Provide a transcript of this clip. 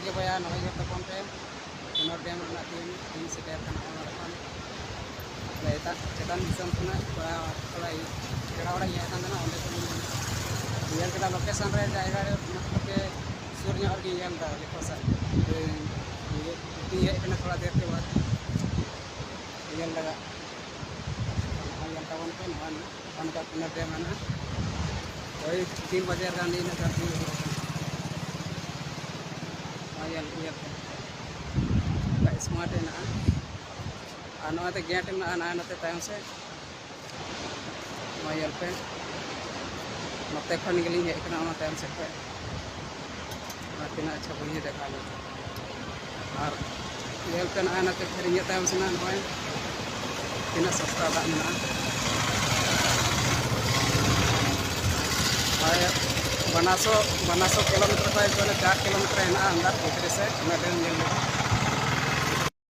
के बया नई तपन पे कुनर डैम तीन सेटर चेतान दिसम थोड़ा पेड़ा वाला ये लोकेशन रे जायगा के सुर देखो सर थोड़ा देर के बाद लगा तबन पे नवा कुनर डैम है वही 3 बजे गांधी नगर स्मार्ट है नवाते गेट में नाते तायम से पे नते खन गेली हेकना तायम से पे तीना अच्छा बुझे देखा और येल पे नाते फिर ये तायम से ना तीना सस्ता दाम में बनासो किलोमीटर 4 किलोमीटर है अंदर भीतर से